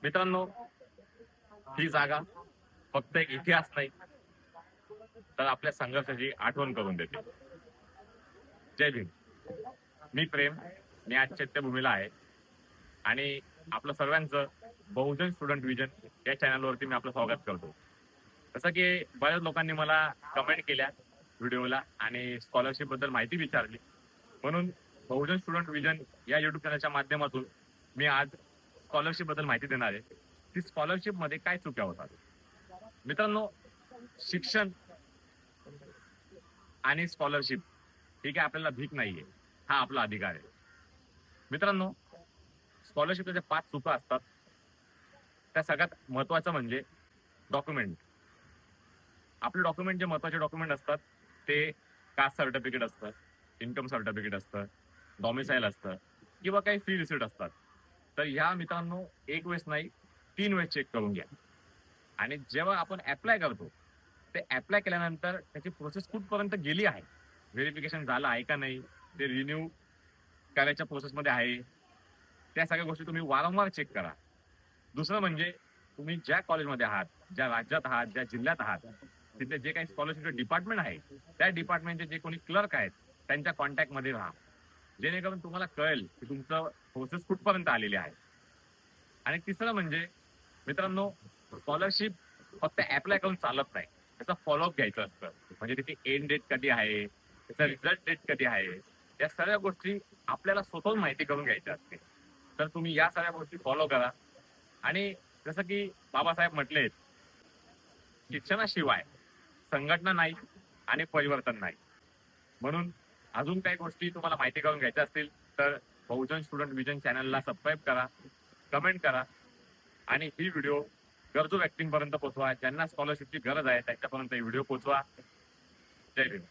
मित्रांनो, ही जागा फक्त एक इतिहास नाही तर आपल्या संघर्षाची आठवण करून देते. जय भीम. मी प्रेम, मी आज चैत्यभूमीला आहे आणि आपलं सर्वांचं बहुजन स्टुडंट विजन या चॅनलवरती मी आपलं स्वागत करतो. जसं की बऱ्याच लोकांनी मला कमेंट केल्या व्हिडिओला आणि स्कॉलरशिप बद्दल माहिती विचारली, म्हणून बहुजन स्टुडंट विजन या युट्यूब चॅनलच्या माध्यमातून मी आज स्कॉलरशिप बद्दल माहिती देणार आहे की स्कॉलरशिप मध्ये काय चुक्या होतात. मित्रांनो, शिक्षण आणि स्कॉलरशिप ही काय आपल्याला भीक नाहीये, हा आपला अधिकार आहे. मित्रांनो, स्कॉलरशिपच्या ज्या 5 चुका असतात त्या सगळ्यात महत्वाचं म्हणजे डॉक्युमेंट. आपले डॉक्युमेंट जे महत्वाचे डॉक्युमेंट असतात ते कास्ट सर्टिफिकेट असतं, इन्कम सर्टिफिकेट असतं, डॉमिसाईल असतं किंवा काही फी रिसिट असतात. तर ह्या मित्रांनो एक वेळेस नाही 3 वेळेस चेक करून घ्या. आणि जेव्हा आपण अप्लाय करतो ते अप्लाय केल्यानंतर त्याची प्रोसेस कुठपर्यंत गेली आहे, व्हेरिफिकेशन झालं आहे का नाही, ते रिन्यू करायच्या प्रोसेसमध्ये आहे, त्या सगळ्या गोष्टी तुम्ही वारंवार चेक करा. दुसरं म्हणजे तुम्ही ज्या कॉलेजमध्ये आहात, ज्या राज्यात आहात, ज्या जिल्ह्यात आहात, तिथे जे काही स्कॉलरशिपचे डिपार्टमेंट आहे त्या डिपार्टमेंटचे जे कोणी क्लर्क आहेत त्यांच्या कॉन्टॅक्टमध्ये राहा, जेणेकरून तुम्हाला कळेल की तुमचं प्रोसेस कुठपर्यंत आलेली आहे. आणि तिसरं म्हणजे मित्रांनो, स्कॉलरशिप फक्त अप्लाय करून चालत नाही, त्याचा फॉलोअप घ्यायचं असतं. म्हणजे त्याची एंड डेट कधी आहे, त्याचा रिझल्ट डेट कधी आहे, या सगळ्या गोष्टी आपल्याला स्वतःहून माहिती करून घ्यायच्या असते. तर तुम्ही या सगळ्या गोष्टी फॉलो करा. आणि जसं की बाबासाहेब म्हटलेत, शिक्षणाशिवाय संघटना नाही आणि परिवर्तन नाही. म्हणून अजून काही गोष्टी तुम्हाला माहिती करून घ्यायच्या असतील तर बहुजन स्टुडंट विजन चॅनलला सबस्क्राईब करा, कमेंट करा आणि ही व्हिडिओ गरजू व्यक्तींपर्यंत पोहोचवा. ज्यांना स्कॉलरशिपची गरज आहे त्यांच्यापर्यंत ही व्हिडिओ पोहोचवा. जय भीम.